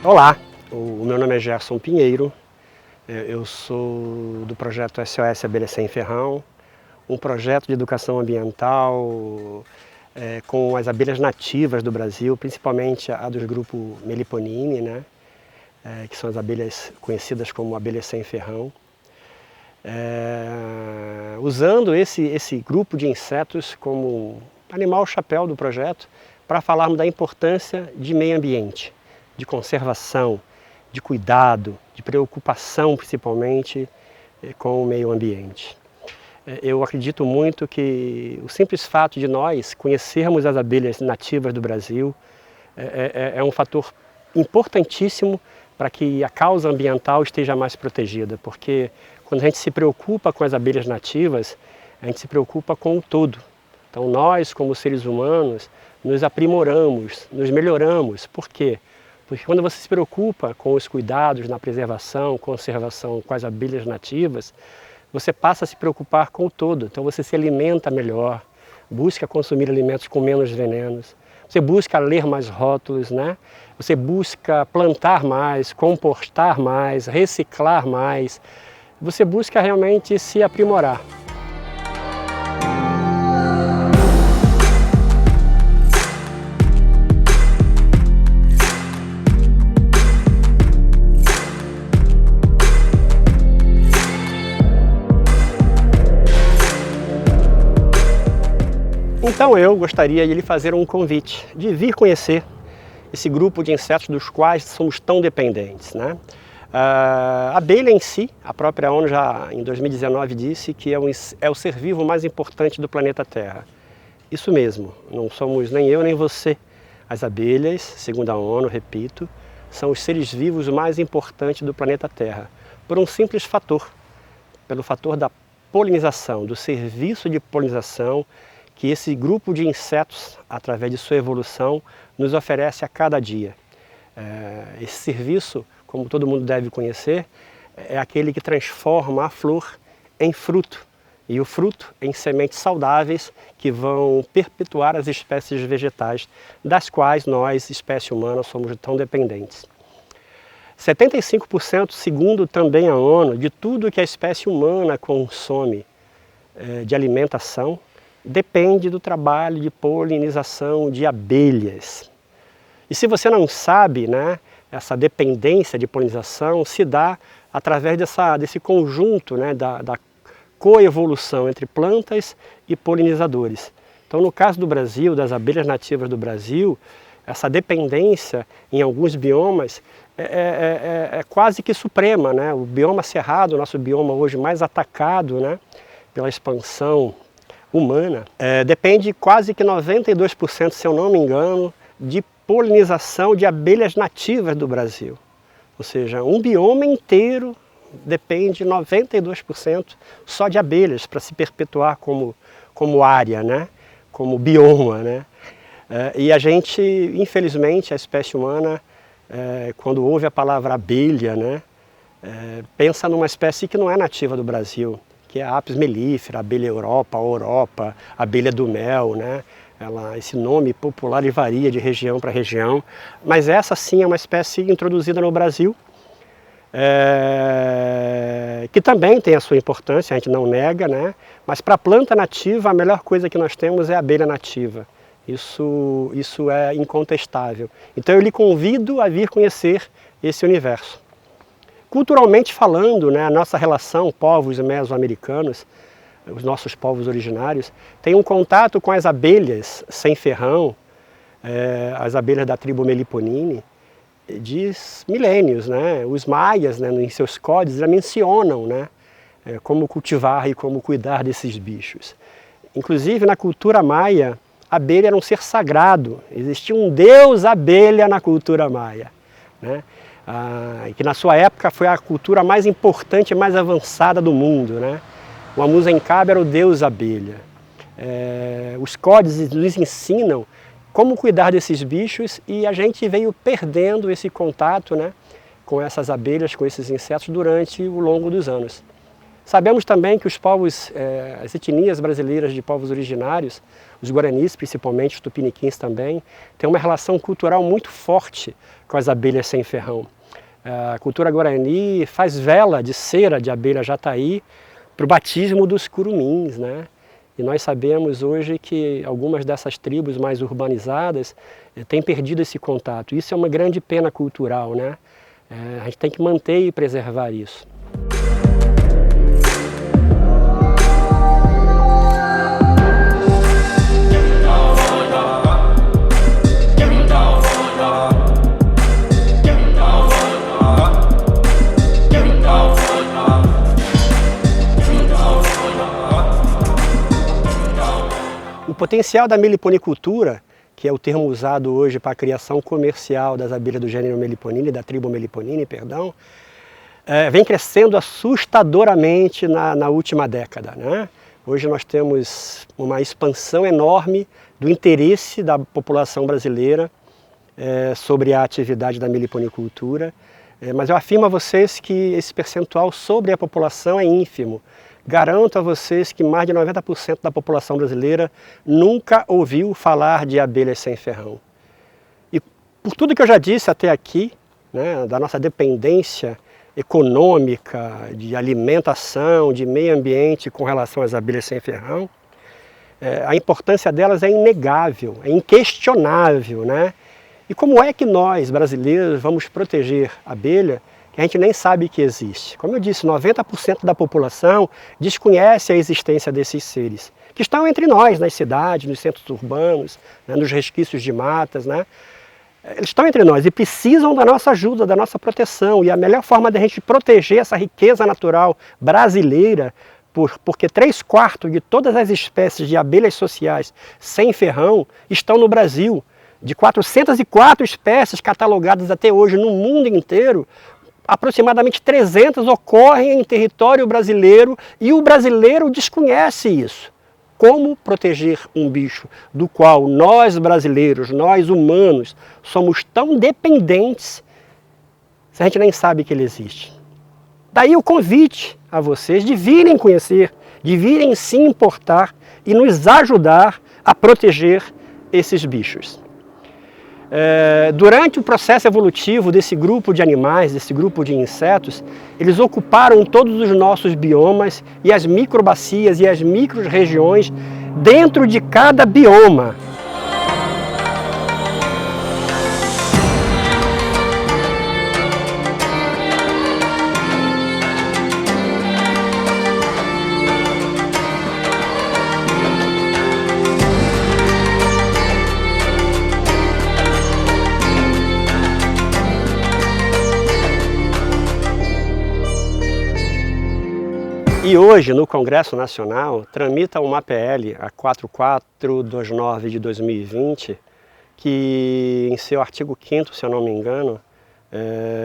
Olá, o meu nome é Gerson Pinheiro, eu sou do projeto SOS Abelha Sem Ferrão, um projeto de educação ambiental com as abelhas nativas do Brasil, principalmente a dos grupos Meliponine, né, que são as abelhas conhecidas como abelhas sem ferrão. Usando esse grupo de insetos como animal chapéu do projeto para falarmos da importância de meio ambiente, de conservação, de cuidado, de preocupação principalmente com o meio ambiente. Eu acredito muito que o simples fato de nós conhecermos as abelhas nativas do Brasil é um fator importantíssimo para que a causa ambiental esteja mais protegida, porque quando a gente se preocupa com as abelhas nativas, a gente se preocupa com o todo. Então nós, como seres humanos, nos aprimoramos, nos melhoramos. Por quê? Porque quando você se preocupa com os cuidados na preservação, conservação com as abelhas nativas, você passa a se preocupar com o todo. Então você se alimenta melhor, busca consumir alimentos com menos venenos, você busca ler mais rótulos, né? Você busca plantar mais, compostar mais, reciclar mais. Você busca realmente se aprimorar. Então eu gostaria de lhe fazer um convite, de vir conhecer esse grupo de insetos dos quais somos tão dependentes, né? A abelha em si, a própria ONU já em 2019 disse que é o ser vivo mais importante do planeta Terra. Isso mesmo, não somos nem eu nem você. As abelhas, segundo a ONU, repito, são os seres vivos mais importantes do planeta Terra, por um simples fator, pelo fator da polinização, do serviço de polinização que esse grupo de insetos, através de sua evolução, nos oferece a cada dia. Esse serviço, como todo mundo deve conhecer, é aquele que transforma a flor em fruto, e o fruto em sementes saudáveis que vão perpetuar as espécies vegetais, das quais nós, espécie humana, somos tão dependentes. 75%, segundo também a ONU, de tudo que a espécie humana consome de alimentação, depende do trabalho de polinização de abelhas. E se você não sabe, né, essa dependência de polinização se dá através desse conjunto, né, da coevolução entre plantas e polinizadores. Então, no caso do Brasil, das abelhas nativas do Brasil, essa dependência em alguns biomas é quase que suprema, né? O bioma cerrado, nosso bioma hoje mais atacado, né, pela expansão humana, depende quase que 92%, se eu não me engano, de polinização de abelhas nativas do Brasil. Ou seja, um bioma inteiro depende 92% só de abelhas para se perpetuar como área, né? Como bioma, né? E a gente, infelizmente, a espécie humana, quando ouve a palavra abelha, né, pensa numa espécie que não é nativa do Brasil, que é a Apis mellifera, a abelha Europa, a abelha do mel, né? Esse nome popular varia de região para região, mas essa sim é uma espécie introduzida no Brasil, que também tem a sua importância, a gente não nega, né? Mas para a planta nativa a melhor coisa que nós temos é a abelha nativa, isso é incontestável. Então eu lhe convido a vir conhecer esse universo. Culturalmente falando, né, a nossa relação, povos mesoamericanos, os nossos povos originários, tem um contato com as abelhas sem ferrão, as abelhas da tribo Meliponine, de milênios, né? Os maias, né, em seus códigos, já mencionam, né, como cultivar e como cuidar desses bichos. Inclusive, na cultura maia, a abelha era um ser sagrado, existia um deus abelha na cultura maia, né? Que na sua época foi a cultura mais importante e mais avançada do mundo, né? O Amusemcaba era o deus abelha. Os códices nos ensinam como cuidar desses bichos e a gente veio perdendo esse contato, né, com essas abelhas, com esses insetos durante o longo dos anos. Sabemos também que os povos, as etnias brasileiras de povos originários, os guaranis principalmente, os tupiniquins também, têm uma relação cultural muito forte com as abelhas sem ferrão. A cultura guarani faz vela de cera de abelha jataí para o batismo dos curumins, né? E nós sabemos hoje que algumas dessas tribos mais urbanizadas têm perdido esse contato. Isso é uma grande pena cultural, né? A gente tem que manter e preservar isso. O potencial da meliponicultura, que é o termo usado hoje para a criação comercial das abelhas do gênero Meliponine, da tribo Meliponine, perdão, vem crescendo assustadoramente na última década, né? Hoje nós temos uma expansão enorme do interesse da população brasileira sobre a atividade da meliponicultura, mas eu afirmo a vocês que esse percentual sobre a população é ínfimo. Garanto a vocês que mais de 90% da população brasileira nunca ouviu falar de abelhas sem ferrão. E por tudo que eu já disse até aqui, né, da nossa dependência econômica, de alimentação, de meio ambiente com relação às abelhas sem ferrão, a importância delas é inegável, é inquestionável, né? E como é que nós, brasileiros, vamos proteger a abelha que a gente nem sabe que existe? Como eu disse, 90% da população desconhece a existência desses seres, que estão entre nós, nas cidades, nos centros urbanos, né, nos resquícios de matas, né? Eles estão entre nós e precisam da nossa ajuda, da nossa proteção. E a melhor forma de a gente proteger essa riqueza natural brasileira, porque 3/4 de todas as espécies de abelhas sociais sem ferrão estão no Brasil. De 404 espécies catalogadas até hoje no mundo inteiro, aproximadamente 300 ocorrem em território brasileiro e o brasileiro desconhece isso. Como proteger um bicho do qual nós brasileiros, nós humanos, somos tão dependentes se a gente nem sabe que ele existe? Daí o convite a vocês de virem conhecer, de virem se importar e nos ajudar a proteger esses bichos. Durante o processo evolutivo desse grupo de animais, desse grupo de insetos, eles ocuparam todos os nossos biomas e as microbacias e as micro-regiões dentro de cada bioma. E hoje, no Congresso Nacional, tramita uma PL, a 4429 de 2020, que em seu artigo 5º, se eu não me engano,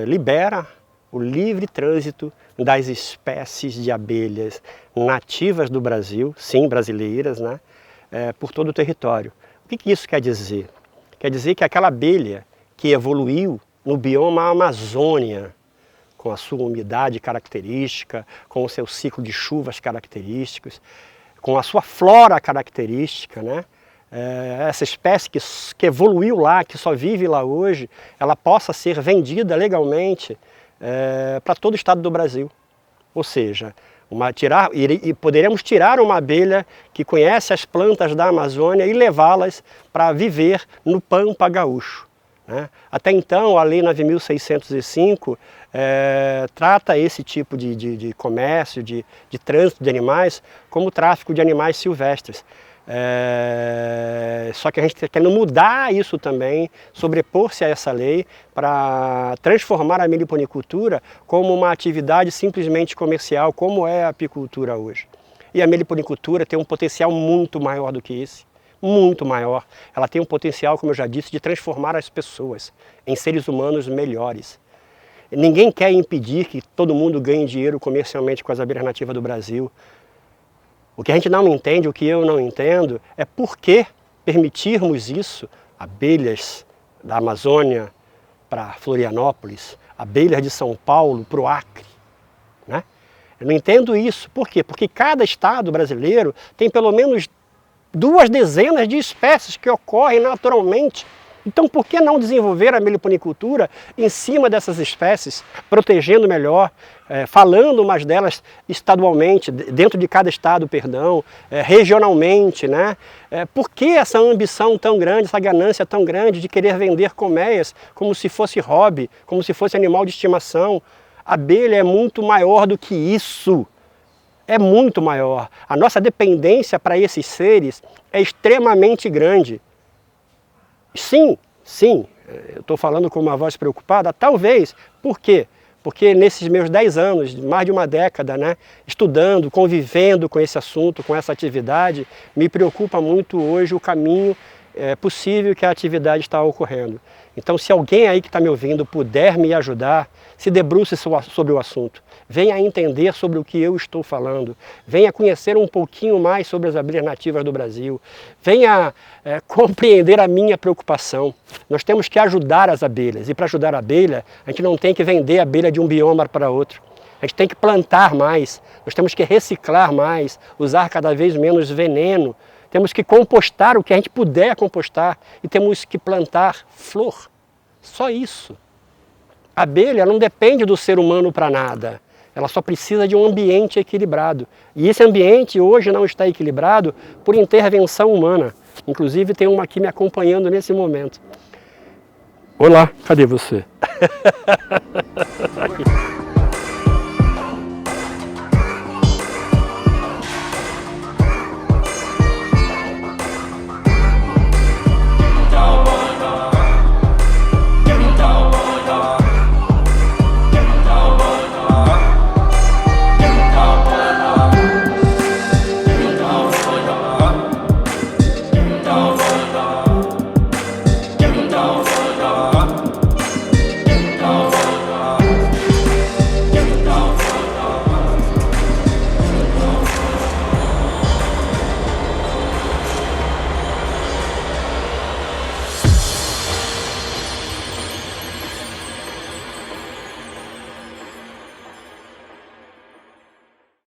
libera o livre trânsito das espécies de abelhas nativas do Brasil, sim, brasileiras, né, por todo o território. O que isso quer dizer? Quer dizer que aquela abelha que evoluiu no bioma Amazônia, com a sua umidade característica, com o seu ciclo de chuvas característicos, com a sua flora característica, né? Essa espécie que evoluiu lá, que só vive lá hoje, ela possa ser vendida legalmente para todo o estado do Brasil. Ou seja, poderemos tirar uma abelha que conhece as plantas da Amazônia e levá-las para viver no Pampa Gaúcho, né? Até então, a Lei 9.605 trata esse tipo de comércio, de trânsito de animais, como tráfico de animais silvestres. Só que a gente está querendo mudar isso também, sobrepor-se a essa lei, para transformar a meliponicultura como uma atividade simplesmente comercial, como é a apicultura hoje. E a meliponicultura tem um potencial muito maior do que esse. Muito maior. Ela tem um potencial, como eu já disse, de transformar as pessoas em seres humanos melhores. Ninguém quer impedir que todo mundo ganhe dinheiro comercialmente com as abelhas nativas do Brasil. O que a gente não entende, o que eu não entendo, é por que permitirmos isso, abelhas da Amazônia para Florianópolis, abelhas de São Paulo para o Acre, né? Eu não entendo isso. Por quê? Porque cada estado brasileiro tem pelo menos 2 dezenas de espécies que ocorrem naturalmente. Então, por que não desenvolver a meliponicultura em cima dessas espécies, protegendo melhor, falando mais delas estadualmente, dentro de cada estado, perdão, regionalmente, né? Por que essa ambição tão grande, essa ganância tão grande de querer vender colmeias como se fosse hobby, como se fosse animal de estimação? A abelha é muito maior do que isso. É muito maior. A nossa dependência para esses seres é extremamente grande. Sim, eu estou falando com uma voz preocupada, talvez. Por quê? Porque nesses meus 10 anos, mais de uma década, né, estudando, convivendo com esse assunto, com essa atividade, me preocupa muito hoje o caminho possível que a atividade está ocorrendo. Então, se alguém aí que está me ouvindo puder me ajudar, se debruce sobre o assunto. Venha entender sobre o que eu estou falando. Venha conhecer um pouquinho mais sobre as abelhas nativas do Brasil. Venha compreender a minha preocupação. Nós temos que ajudar as abelhas. E para ajudar a abelha, a gente não tem que vender a abelha de um bioma para outro. A gente tem que plantar mais. Nós temos que reciclar mais, usar cada vez menos veneno. Temos que compostar o que a gente puder compostar e temos que plantar flor. Só isso. A abelha não depende do ser humano para nada. Ela só precisa de um ambiente equilibrado. E esse ambiente hoje não está equilibrado por intervenção humana. Inclusive tem uma aqui me acompanhando nesse momento. Olá, cadê você? Aqui.